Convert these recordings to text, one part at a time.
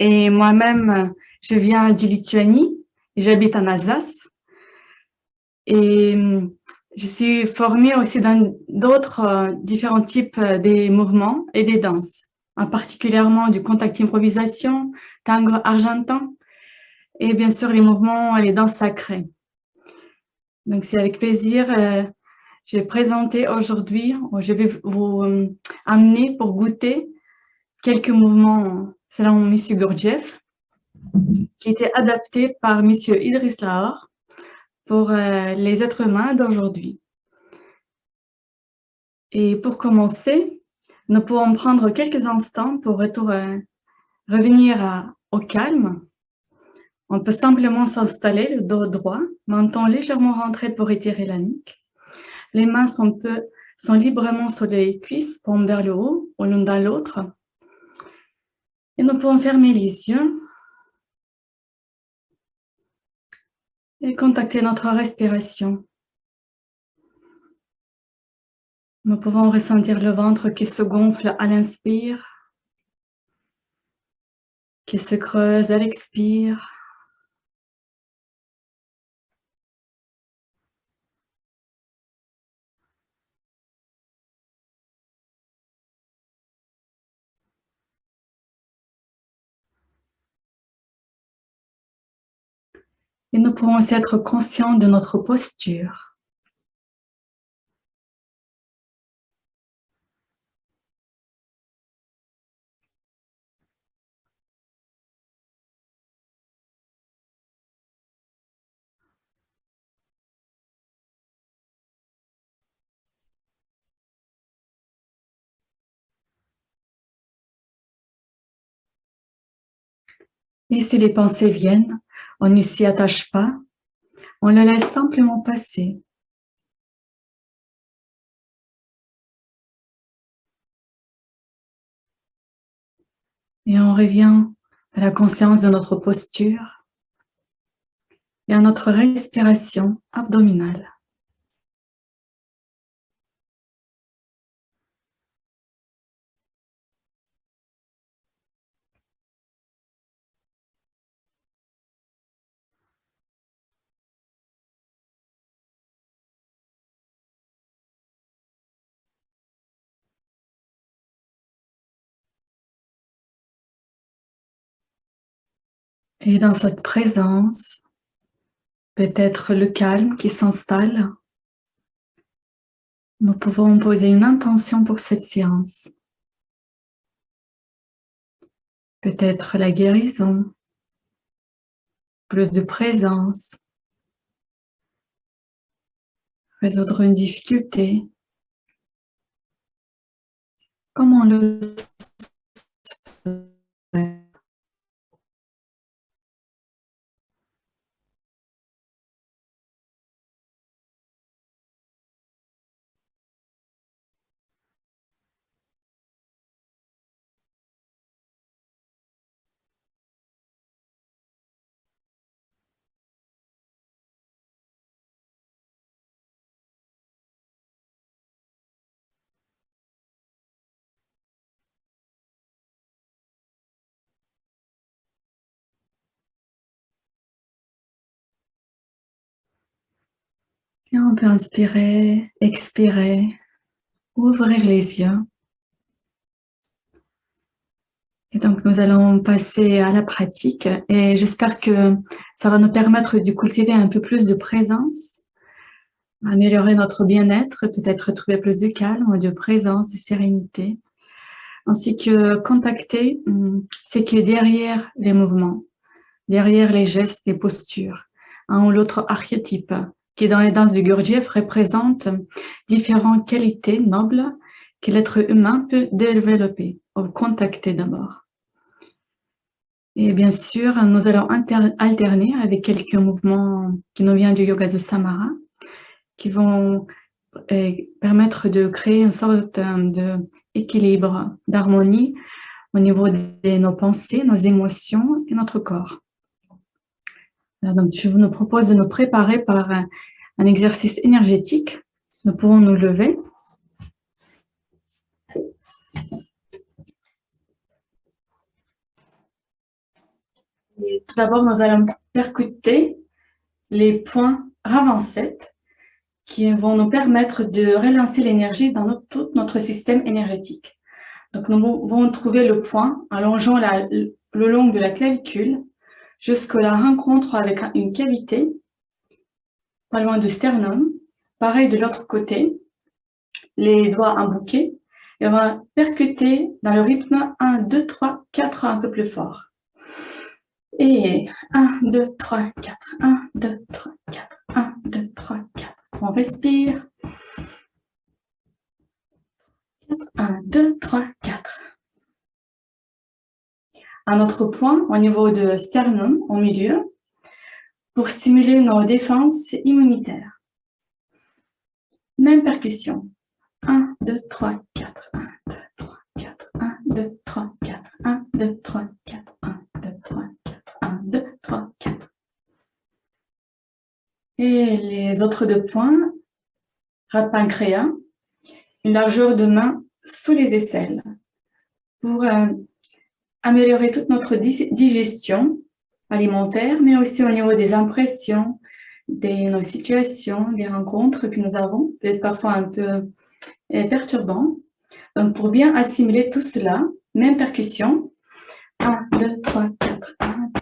Et moi-même, je viens de Lituanie et j'habite en Alsace. Et je suis formée aussi dans d'autres différents types des mouvements et des danses, en particulièrement du contact improvisation, tango argentin et bien sûr les mouvements et les danses sacrées. Donc c'est avec plaisir, je vais présenter aujourd'hui, je vais vous amener pour goûter quelques mouvements selon M. Gurdjieff, qui étaient adaptés par M. Idriss Lahore pour les êtres humains d'aujourd'hui. Et pour commencer, nous pouvons prendre quelques instants pour revenir au calme. On peut simplement s'installer, le dos droit, menton légèrement rentré pour étirer la nuque. Les mains sont librement sur les cuisses, paumes vers le haut ou l'une dans l'autre. Et nous pouvons fermer les yeux et contacter notre respiration. Nous pouvons ressentir le ventre qui se gonfle à l'inspire, qui se creuse à l'expire. Et nous pouvons aussi être conscients de notre posture. Et si les pensées viennent, on ne s'y attache pas, on les laisse simplement passer. Et on revient à la conscience de notre posture et à notre respiration abdominale. Et dans cette présence, peut-être le calme qui s'installe, nous pouvons poser une intention pour cette séance. Peut-être la guérison, plus de présence, résoudre une difficulté, comme on le fait. Et on peut inspirer, expirer, ouvrir les yeux. Et donc, nous allons passer à la pratique et j'espère que ça va nous permettre de cultiver un peu plus de présence, améliorer notre bien-être, peut-être trouver plus de calme, de présence, de sérénité, ainsi que contacter ce qui est derrière les mouvements, derrière les gestes et postures, un ou l'autre archétype qui, dans les danses de Gurdjieff, représente différentes qualités nobles que l'être humain peut développer, ou contacter d'abord. Et bien sûr, nous allons alterner avec quelques mouvements qui nous viennent du yoga de Samara, qui vont permettre de créer une sorte d'équilibre, d'harmonie au niveau de nos pensées, nos émotions et notre corps. Alors, donc, je vous propose de nous préparer par un exercice énergétique. Nous pouvons nous lever. Et tout d'abord, nous allons percuter les points Raven qui vont nous permettre de relancer l'énergie dans tout notre système énergétique. Donc, nous allons trouver le point en longeant le long de la clavicule jusqu'à la rencontre avec une cavité, pas loin du sternum. Pareil de l'autre côté, les doigts en bouquet, et on va percuter dans le rythme 1, 2, 3, 4 un peu plus fort. Et 1, 2, 3, 4, 1, 2, 3, 4, 1, 2, 3, 4. On respire. 1, 2, 3, 4. Un autre point au niveau de sternum, au milieu, pour stimuler nos défenses immunitaires. Même percussion. 1, 2, 3, 4, 1, 2, 3, 4, 1, 2, 3, 4, 1, 2, 3, 4, 1, 2, 3, 4, 1, 2, 3, 4. Et les autres deux points, ras de pancréas, une largeur de main sous les aisselles pour améliorer toute notre digestion alimentaire, mais aussi au niveau des impressions, de nos situations, des rencontres que nous avons, peut-être parfois un peu perturbants. Donc, pour bien assimiler tout cela, même percussion, 1, 2, 3, 4, 1, 2.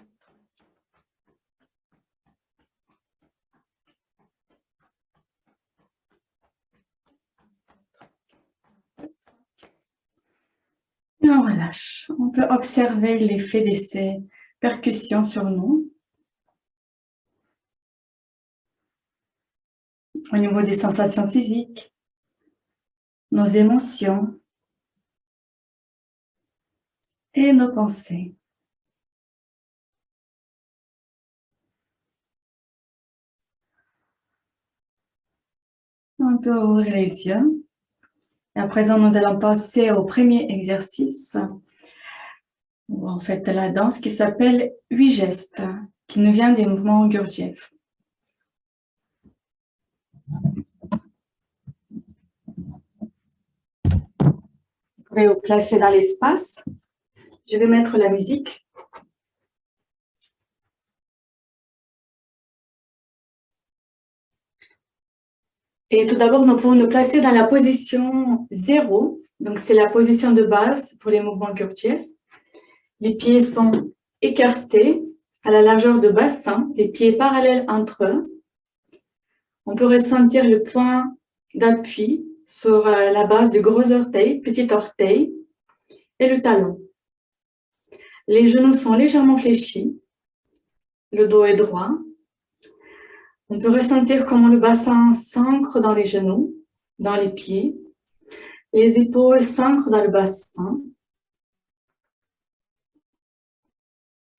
Et on relâche. On peut observer l'effet de ces percussions sur nous. Au niveau des sensations physiques, nos émotions et nos pensées. On peut ouvrir les yeux. Et à présent, nous allons passer au premier exercice, ou en fait la danse qui s'appelle 8 gestes, qui nous vient des mouvements Gurdjieff. Vous pouvez vous placer dans l'espace. Je vais mettre la musique. Et tout d'abord, nous pouvons nous placer dans la position 0. Donc, c'est la position de base pour les mouvements Gurdjieff. Les pieds sont écartés à la largeur de bassin, les pieds parallèles entre eux. On peut ressentir le point d'appui sur la base du gros orteil, petit orteil et le talon. Les genoux sont légèrement fléchis. Le dos est droit. On peut ressentir comment le bassin s'ancre dans les genoux, dans les pieds. Les épaules s'ancrent dans le bassin.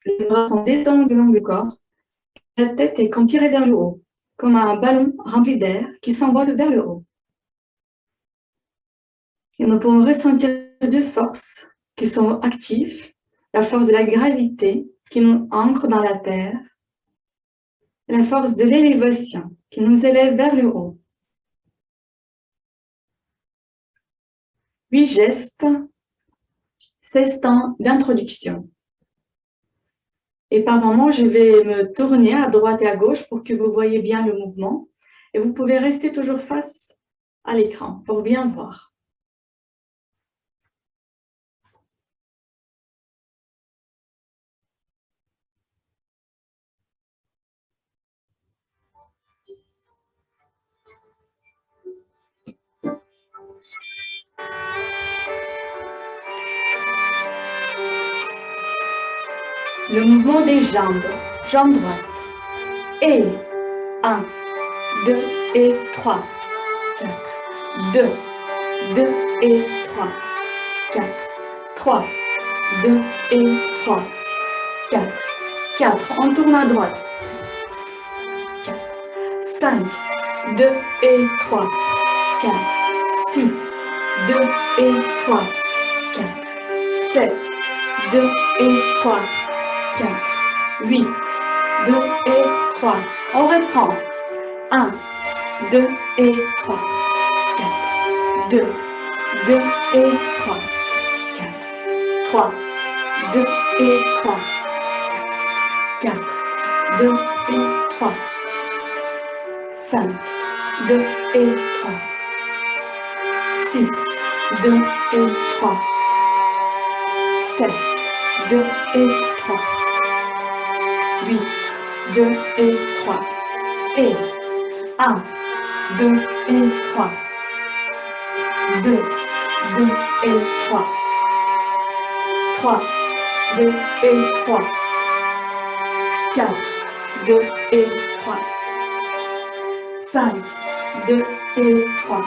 Les bras sont détendus le long du corps. La tête est comme tirée vers le haut, comme un ballon rempli d'air qui s'envole vers le haut. Et nous pouvons ressentir deux forces qui sont actives. La force de la gravité qui nous ancre dans la terre. Et la force de l'élévation qui nous élève vers le haut. 8 gestes, 16 temps d'introduction. Et par moment, je vais me tourner à droite et à gauche pour que vous voyez bien le mouvement. Et vous pouvez rester toujours face à l'écran pour bien voir. Le mouvement des jambes, jambe droite. Et 1, 2 et 3, 4, 2, 2 et 3, 4, 3, 2 et 3, 4, 4, on tourne à droite, 4, 5, 2 et 3, 4, 6, 2 et 3, 4, 7, 2 et 3, 4, 8, 2 et 3. On reprend. 1, 2 et 3, 4, 2, 2 et 3, 4, 3, 2 et 3, 4, 2 et 3, 5, 2 et 3, 6, 2 et 3, 7, 2 et 3, 8, 2 et 3, et 1, 2 et 3, 2, 2 et 3, 3, 2 et 3, 4, 2 et 3, 5, 2 et 3,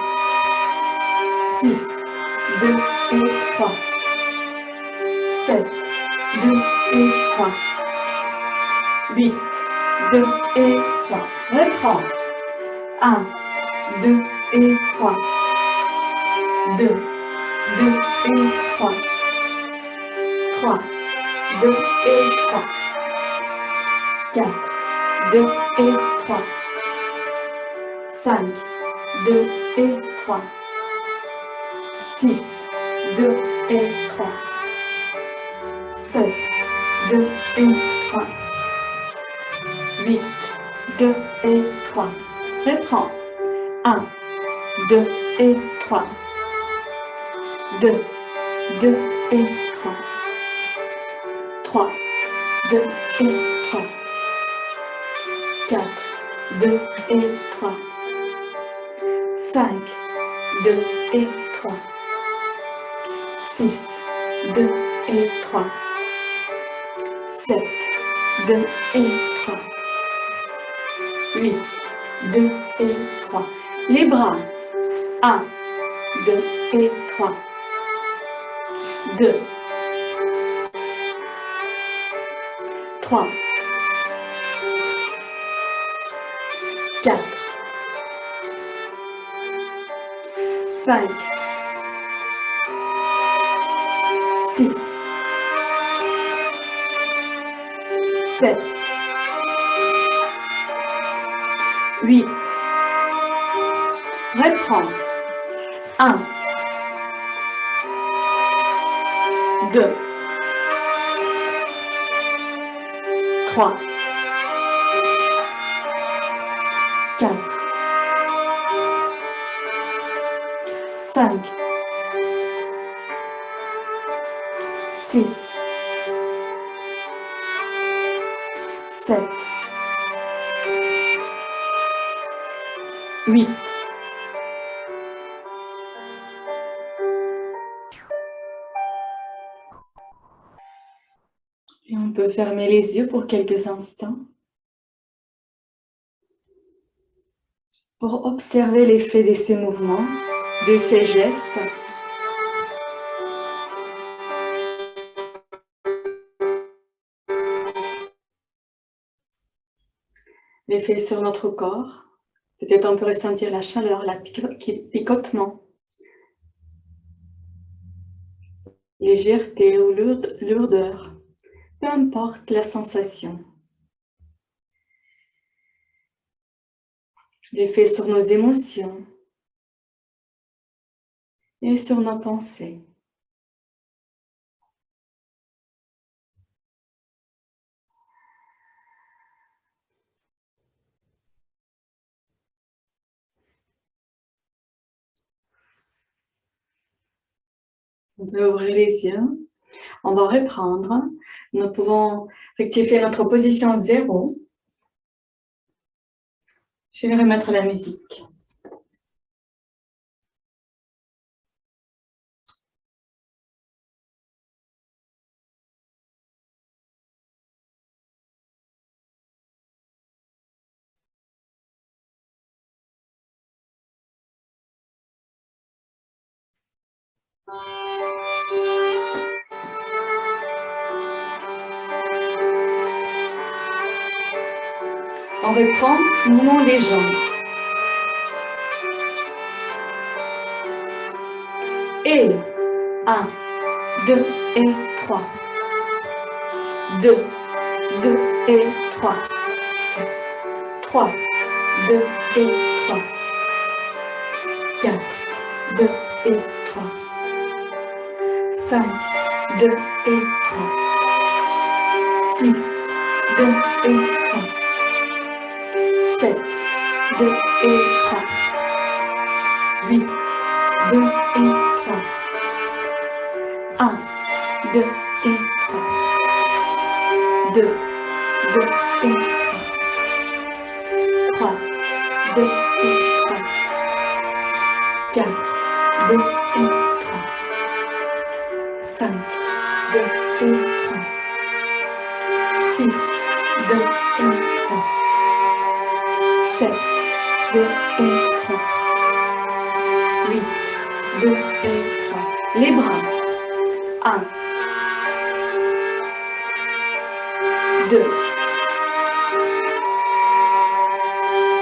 6, 2 et 3, 7, 2 et 3, 8, 2 et 3. Reprends. 1, 2 et 3, 2, 2 et 3, 3, 2 et 3, 4, 2 et 3, 5, 2 et 3, 6, 2 et 3, 7, 2 et 3, 8, 2 et 3. Reprends. 1, 2 et 3, 2, 2 et 3, 3, 2 et 3, 4, 2 et 3, 5, 2 et 3, 6, 2 et 3, 7, 2 et 3, 8, 2 et 3. Les bras. 1, 2 et 3, 2, 3, 4, 5, 6, 7, 8. Reprends. 1, 2, 3, 4, 5, 6, 7, 8. Et on peut fermer les yeux pour quelques instants pour observer l'effet de ces mouvements, de ces gestes. L'effet sur notre corps. Peut-être on peut ressentir la chaleur, le picotement, légèreté ou lourdeur. Peu importe la sensation. L'effet sur nos émotions et sur nos pensées. On peut ouvrir les yeux. On va reprendre. Nous pouvons rectifier notre position 0. Je vais remettre la musique. On reprend le mouvement des jambes. Et 1, 2 et 3. 2, 2 et 3. 3, 2 et 3. 4, 2 et 3. 5, 2 et 3. 6, 2 et 3. 7, 2 et 3. 8, 2 et 3. 1, 2 et 3. 2, 2 et 3. 3, 2 et 3. 4, 2 et 3. 5, 2 et 3. 6, 2 et 3. 7, 2 et 3. 8, 2 et 3. Les bras. 1, 2,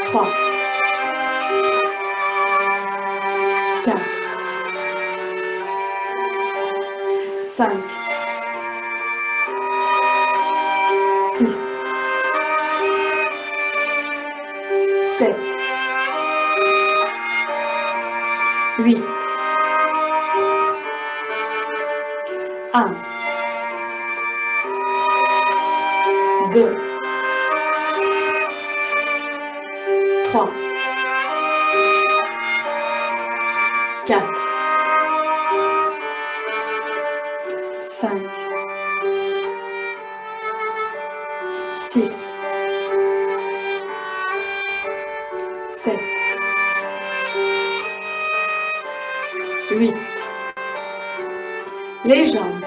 3, 4, 5, 6, 7, 8, 1, 2, 3, 4, 5, 6, 7, 8. Les jambes.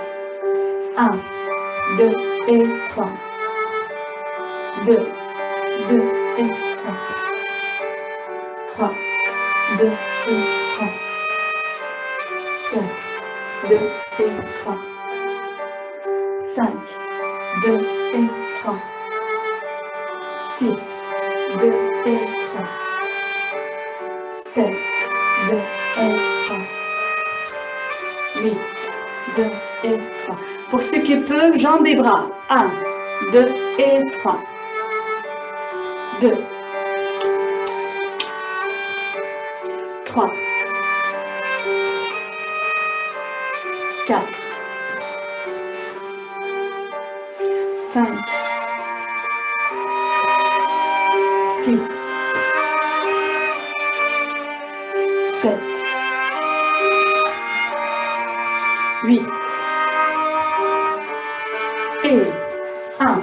1, 2 et 3. 2, 2 et 3. 3, 2 et 3. 4, 2 et 3. 5, 2 et 3. 6, 2 et 3. 7, 2 et 3. 8, 2 et 3. Pour ceux qui peuvent, jambes et bras. 1, 2 et 3. 2, 3, 4, 5, 6, 7, 8 et 1,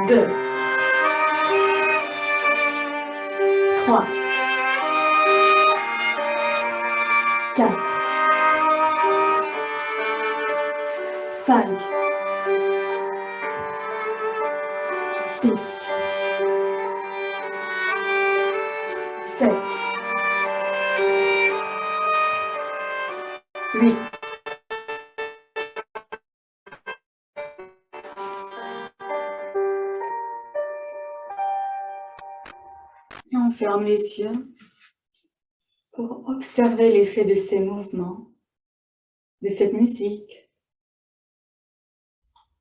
2, 3, 4, 5, 6, 7, 8. Et on ferme les yeux pour observer l'effet de ces mouvements, de cette musique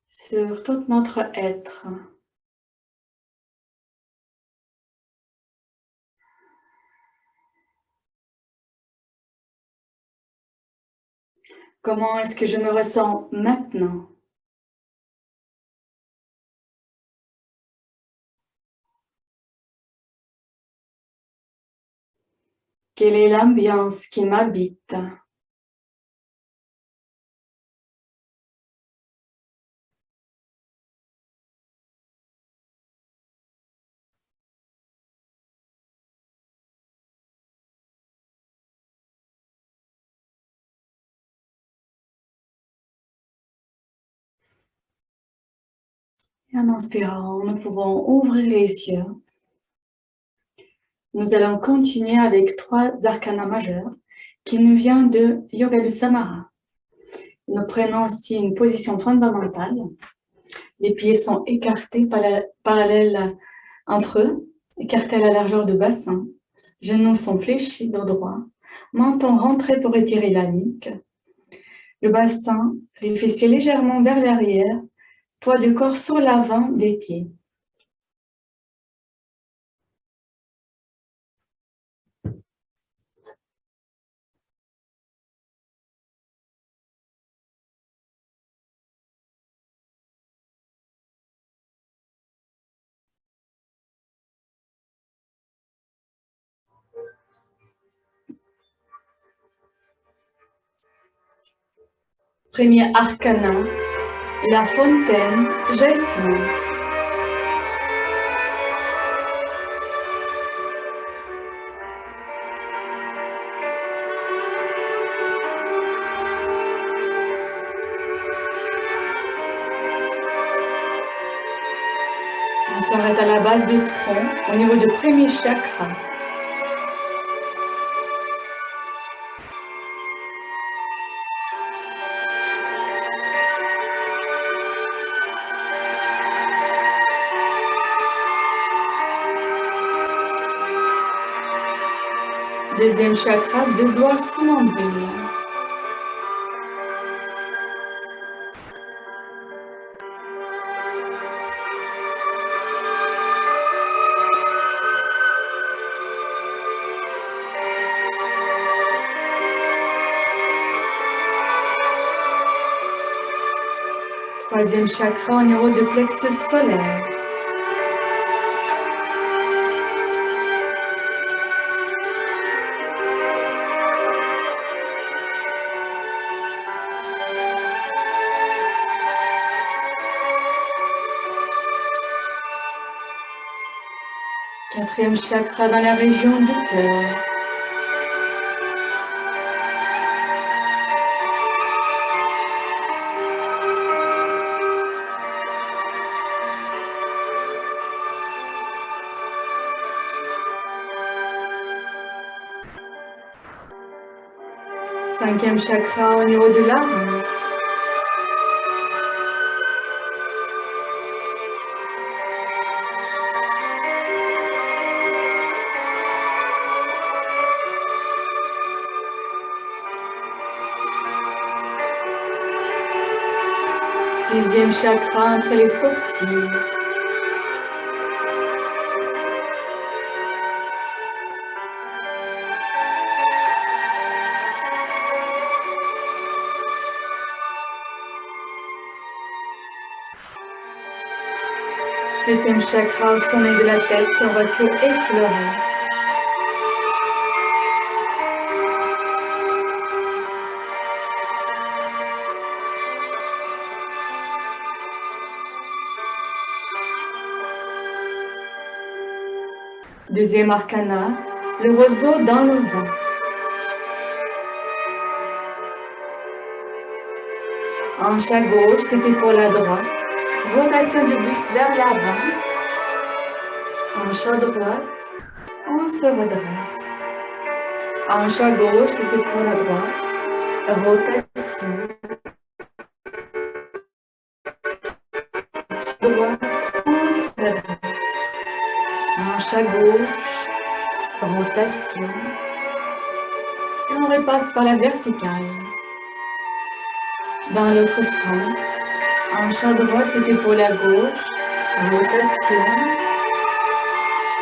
sur tout notre être. Comment est-ce que je me ressens maintenant? Quelle est l'ambiance qui m'habite? Et en inspirant, nous pouvons ouvrir les yeux. Nous allons continuer avec 3 arcanas majeurs qui nous viennent de Yoga du Samara. Nous prenons aussi une position fondamentale. Les pieds sont écartés, parallèles entre eux, écartés à la largeur du bassin. Genoux sont fléchis dos droit. Menton rentré pour étirer la nuque. Le bassin, les fessiers légèrement vers l'arrière. Poids du corps sur l'avant des pieds. Premier arcana, la fontaine jaillissante. On s'arrête à la base du tronc, au niveau du premier chakra. Deuxième chakra, deux doigts sous l'ombrelle. Troisième chakra au niveau du plexus solaire. Quatrième chakra dans la région du cœur. Cinquième chakra au niveau de larynx. Sixième chakra entre les sourcils. Septième chakra au sommet de la tête qu'on va que effleurer. Deuxième arcana, le roseau dans le vent. Hanche à gauche, tête épaule à droite. Rotation du buste vers l'avant. Hanche à droite, on se redresse. Hanche à gauche, tête épaule à droite. Rotation. Droite, on se redresse. Hanche à gauche, rotation. Et on repasse par la verticale. Dans l'autre sens, hanche à droite et épaule à gauche, rotation.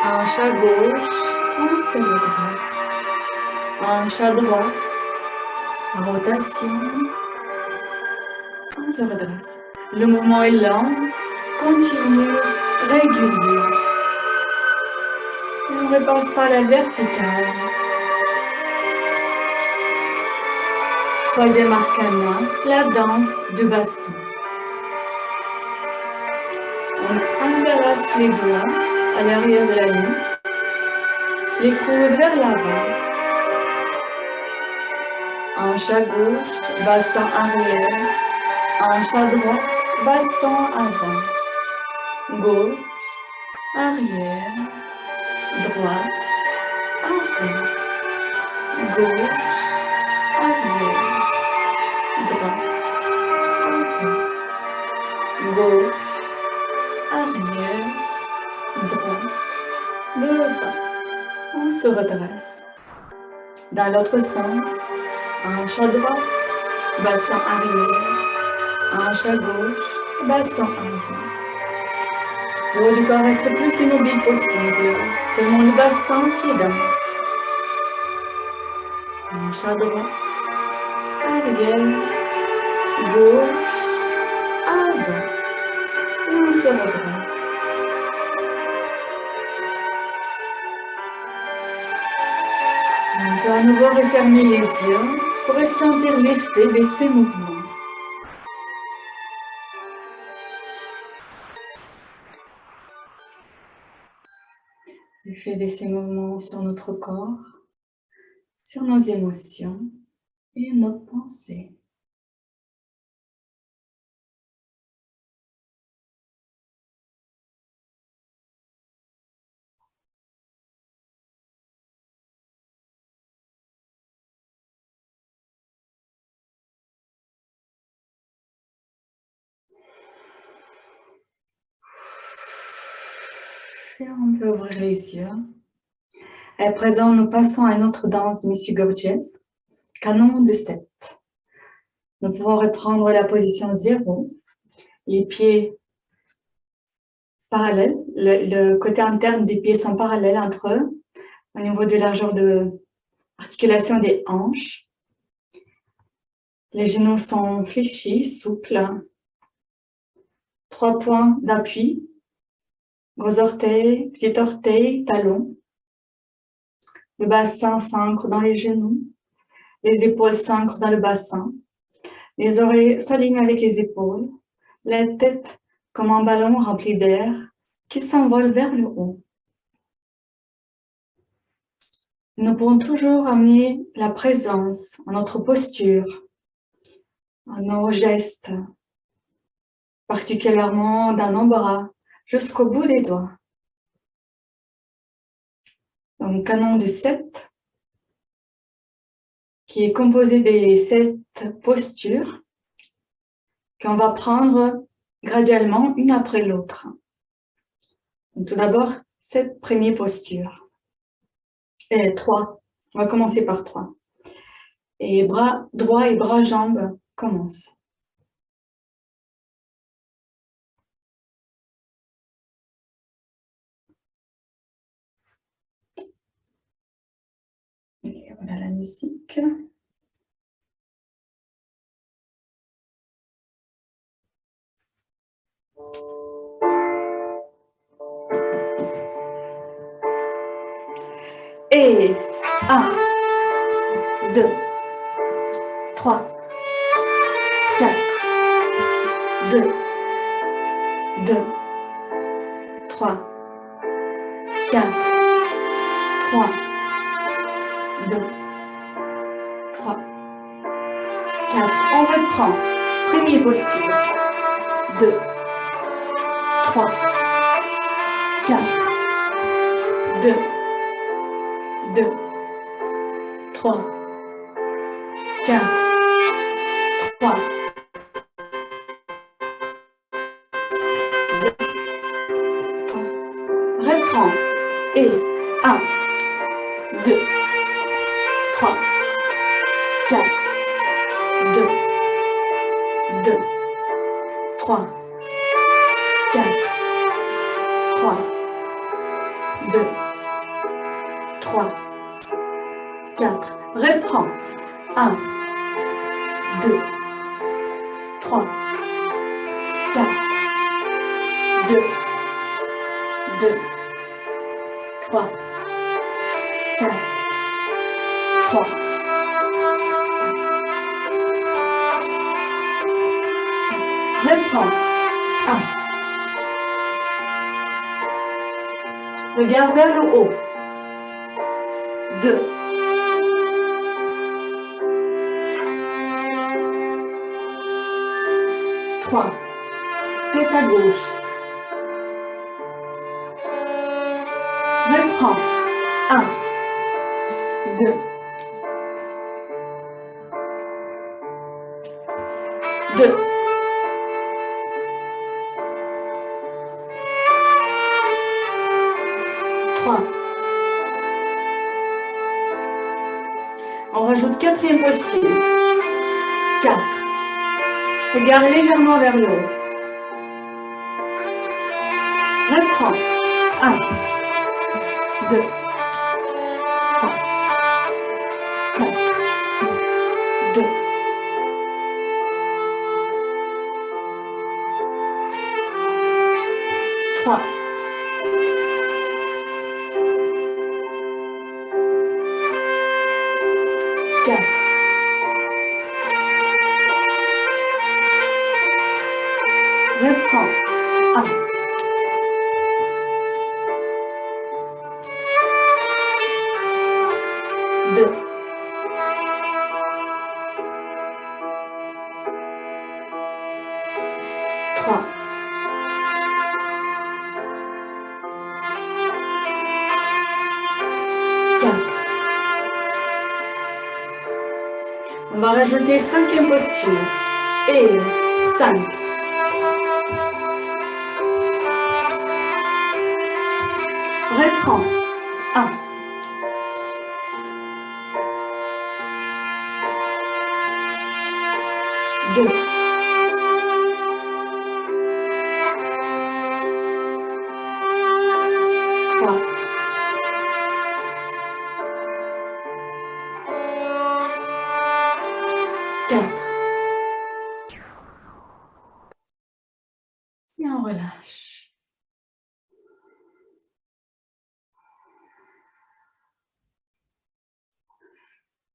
Hanche à gauche, on se redresse. Hanche à droite, rotation. On se redresse. Le mouvement est lent, continu, régulier. Et on repasse par la verticale. Troisième arcana, la danse du bassin. On entrelace les doigts à l'arrière de la nuque, les coudes vers l'avant. Hanche à gauche, bassin arrière. Hanche à droite, bassin avant. Gauche, arrière, droite, avant. Gauche, arrière. Droite, avant, gauche, arrière, droite, le bas. On se redresse. Dans l'autre sens, hanche à droite, bassin arrière, hanche à gauche, bassin avant. Le haut du corps reste le plus immobile possible, seulement le bassin qui danse. Hanche à droite, arrière, gauche, avant, on se redresse. On peut à nouveau refermer les yeux pour ressentir l'effet de ces mouvements. L'effet de ces mouvements sur notre corps, sur nos émotions et nos pensées. Et on peut ouvrir les yeux. À présent, nous passons à une autre danse de M. Gurdjieff, canon de 7. Nous pouvons reprendre la position 0, les pieds parallèles, le côté interne des pieds sont parallèles entre eux, au niveau de largeur de articulation des hanches. Les genoux sont fléchis, souples. 3 points d'appui, gros orteils, petit orteil, talon. Le bassin s'ancre dans les genoux, les épaules s'ancrent dans le bassin, les oreilles s'alignent avec les épaules, la tête comme un ballon rempli d'air qui s'envole vers le haut. Nous pouvons toujours amener la présence à notre posture, à nos gestes, particulièrement dans nos bras, jusqu'au bout des doigts. Donc, canon de 7, qui est composé des 7 postures qu'on va prendre graduellement une après l'autre. Tout d'abord, 7 premières postures. 3. On va commencer par 3. Et bras droit et bras jambes commencent. Et voilà la musique. Et 1, 2, 3, 4, 2, 2, 3, 4, 3, 2, 3, 4. On reprend. Première posture. 2, 3, 4, 2, 2, 3, 4, 3, 2, 3. Reprends. Et 1, 2, 3, 4, 2, 2, 3, 4, 3, 2, 3, 4. Reprends. 1, 2, 3, 4, 2, 2, 3, 4, 3. Reprends. 1. Regarde vers le haut. 2. 3. Tête à gauche. Reprends. 1, 2, 2. 3. On rajoute 4e posture. 4. Regarde légèrement vers le haut. Reprends. 1, 2, 3, 4, 2, 3, 4. Reprends. 1, rajouter 5e posture. Et 5. Reprends. 1. 2. 3. 4. Et on relâche.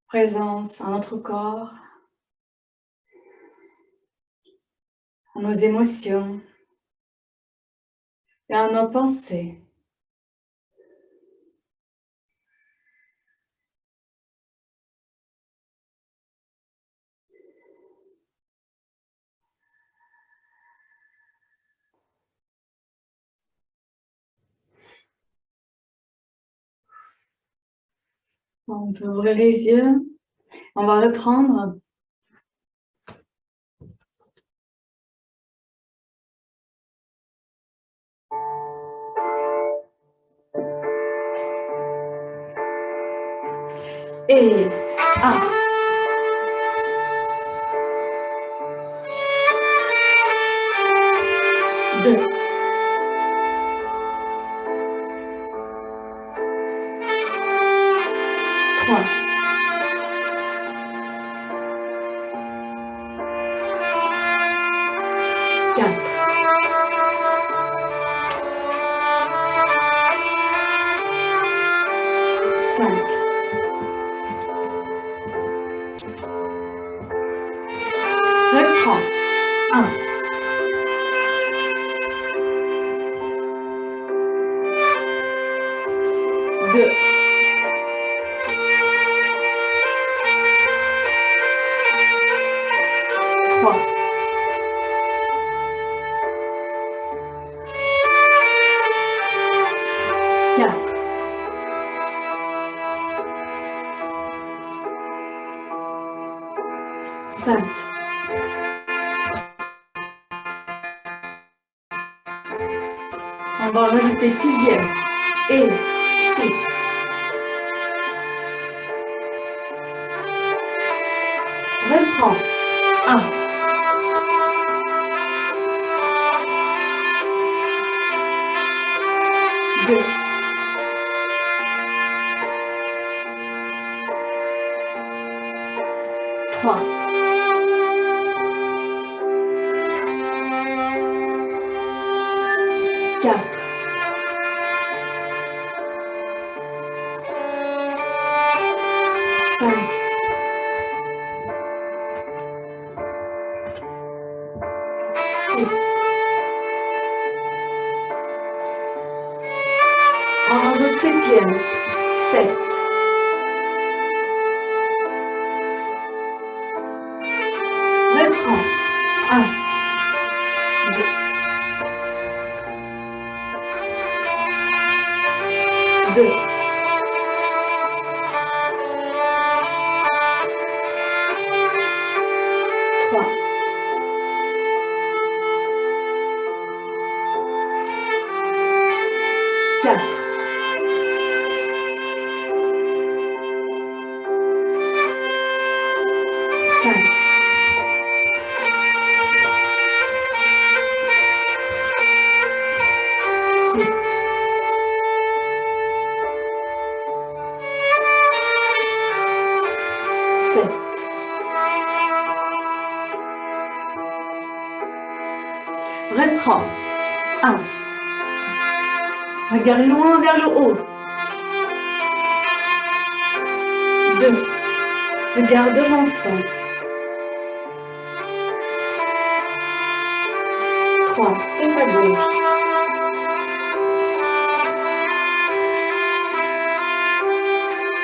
Présence à notre corps, à nos émotions et à nos pensées. On peut ouvrir les yeux. On va reprendre. Et 1. 2. 3. 4. 5. Reprends. 1. 2. 3. 4. 5. On va rajouter 6e et 6. Reprends. 1. 2. 3. 4. 5. 6. On rajoute 7e. 7. Reprends. 1. 2. 2. 3. 4. 5. 6. 7. Reprends. 1. Regarde loin vers le haut. 2. Regarde devant soi. 3. Tête à gauche.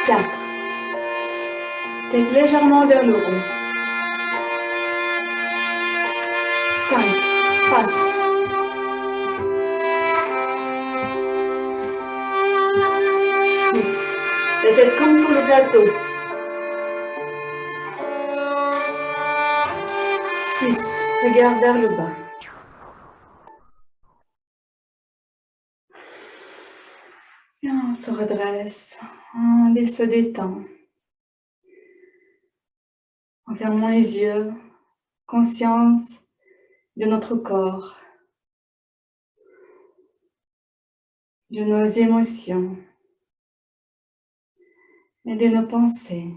4. Tête légèrement vers le haut. 5. Face. 6. La tête comme sur le plateau. 6. Regarde vers le bas. Et on se redresse, on se détend. En fermant les yeux, conscience de notre corps, de nos émotions et de nos pensées.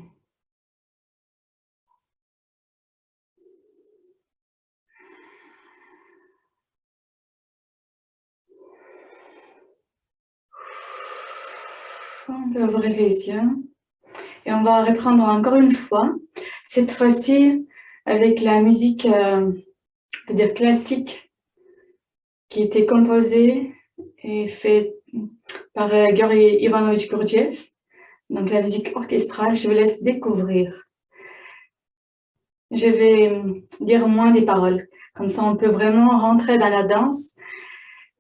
On peut ouvrir les yeux et on va reprendre encore une fois, cette fois-ci avec la musique, on peut dire classique, qui était composée et faite par Grigori Ivanovich Gurdjieff, donc la musique orchestrale. Je vous laisse découvrir. Je vais dire moins des paroles, comme ça on peut vraiment rentrer dans la danse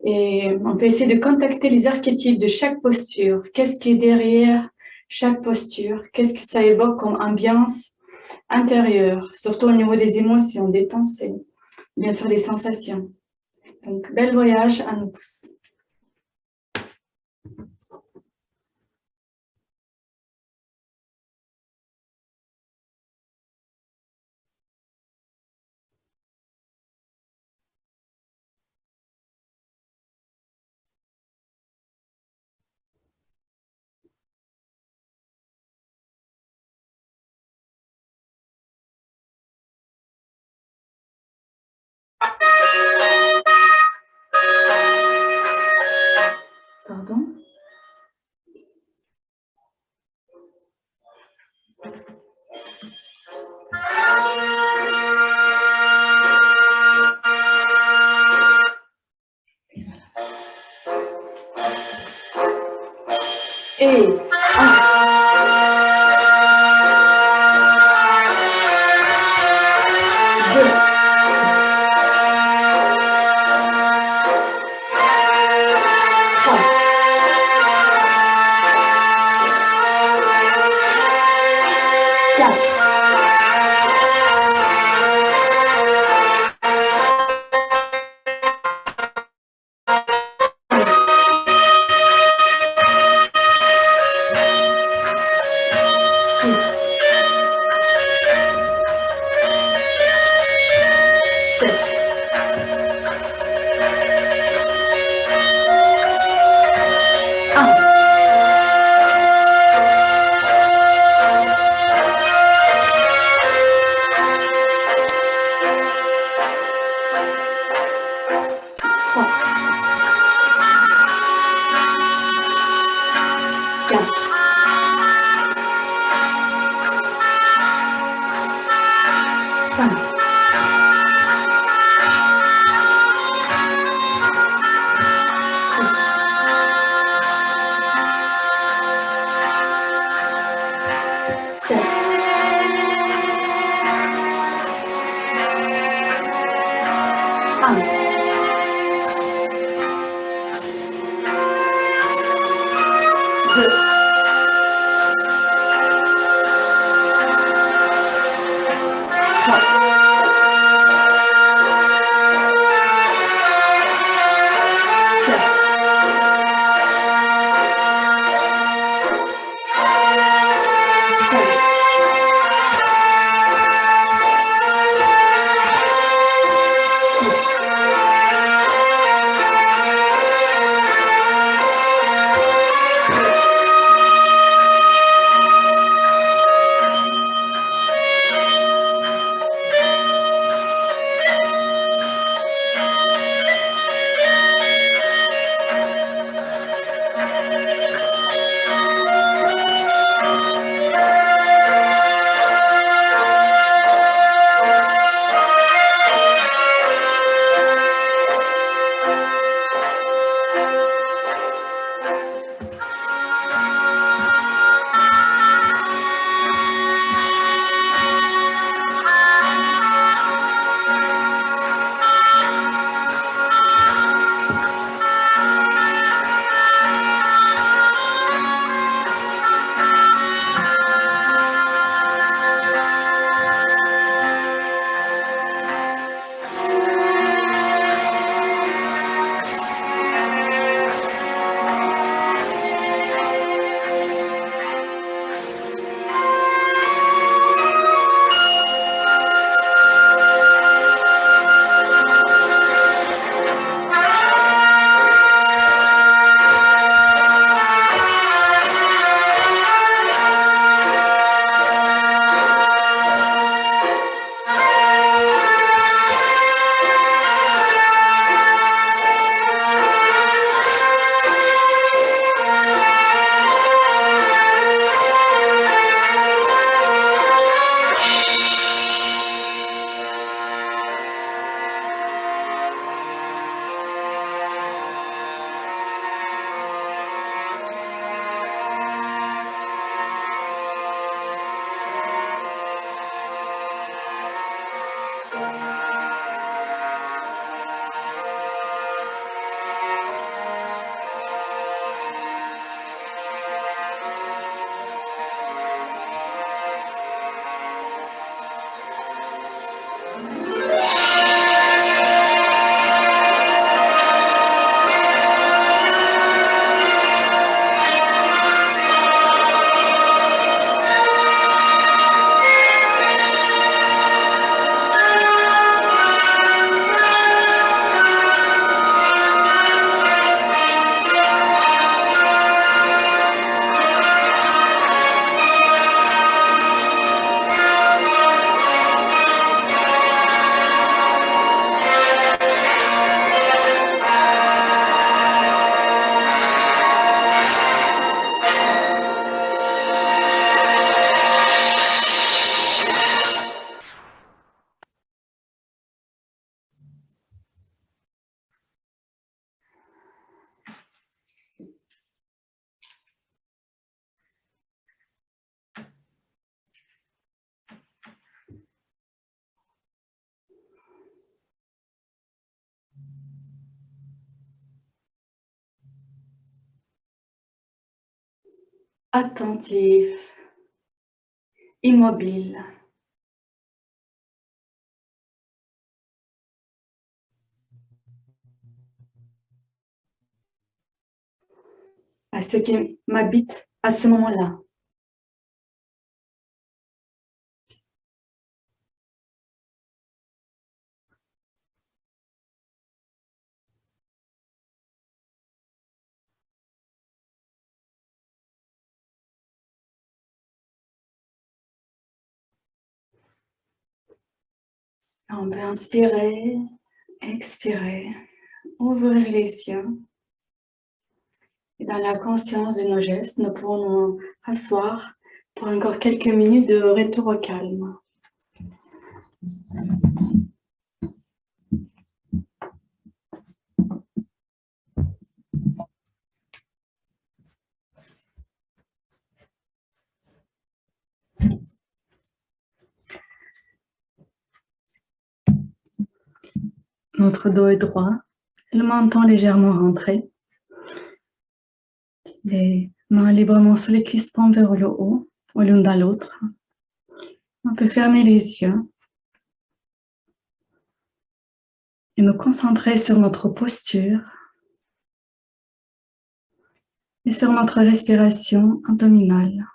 et on peut essayer de contacter les archétypes de chaque posture. Qu'est-ce qui est derrière chaque posture? Qu'est-ce que ça évoque comme ambiance intérieure, surtout au niveau des émotions, des pensées, bien sûr des sensations. Donc, bel voyage à nous tous. Pardon? Et 6. attentif, immobile. À ce qui m'habite à ce moment-là. On peut inspirer, expirer, ouvrir les yeux. Et dans la conscience de nos gestes, nous pouvons nous asseoir pour encore quelques minutes de retour au calme. Notre dos est droit, le menton légèrement rentré. Les mains librement sur les cuisses pendues vers le haut, ou l'une dans l'autre. On peut fermer les yeux et nous concentrer sur notre posture et sur notre respiration abdominale.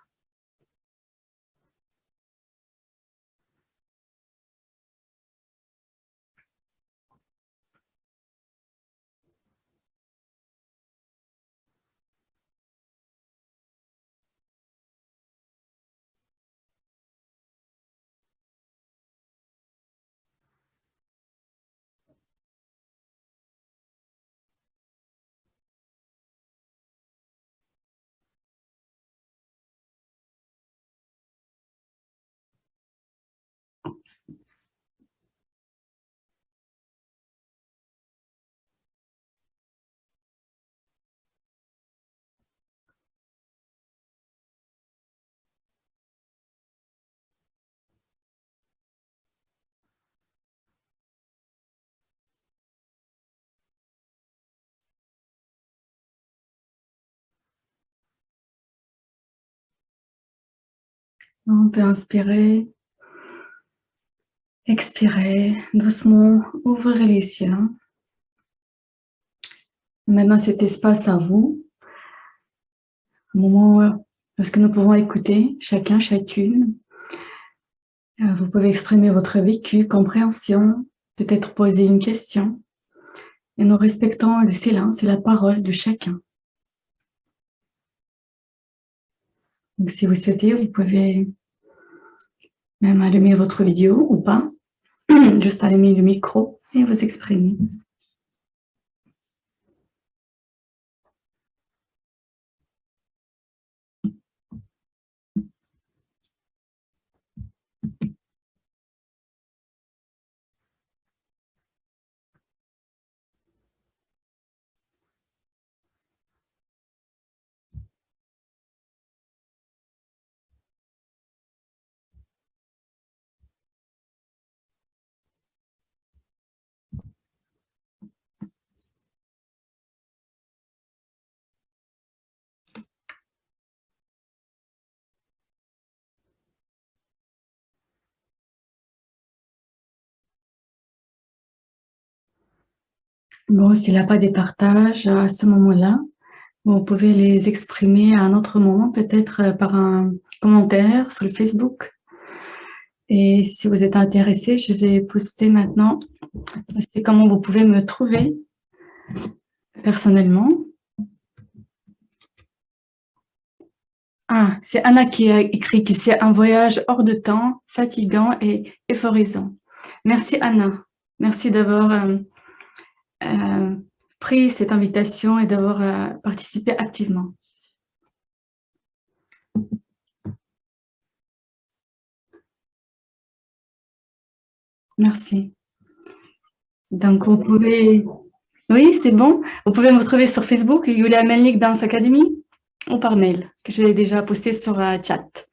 On peut inspirer, expirer, doucement ouvrir les yeux. Maintenant, cet espace à vous, un moment lorsque nous pouvons écouter chacun, chacune. Vous pouvez exprimer votre vécu, compréhension, peut-être poser une question. Et nous respectons le silence et la parole de chacun. Donc, si vous souhaitez, vous pouvez même allumer votre vidéo ou pas, juste allumer le micro et vous exprimer. Bon, s'il n'y a pas de partage à ce moment-là, vous pouvez les exprimer à un autre moment, peut-être par un commentaire sur le Facebook. Et si vous êtes intéressé, je vais poster maintenant, c'est comment vous pouvez me trouver personnellement. Ah, c'est Anna qui a écrit que c'est un voyage hors de temps, fatigant et euphorisant. Merci Anna, merci d'avoir pris cette invitation et d'avoir participé activement. Merci. Donc, vous pouvez... Oui, c'est bon. Vous pouvez me retrouver sur Facebook, Yulia Melnik Dance Academy, ou par mail, que j'ai déjà posté sur chat.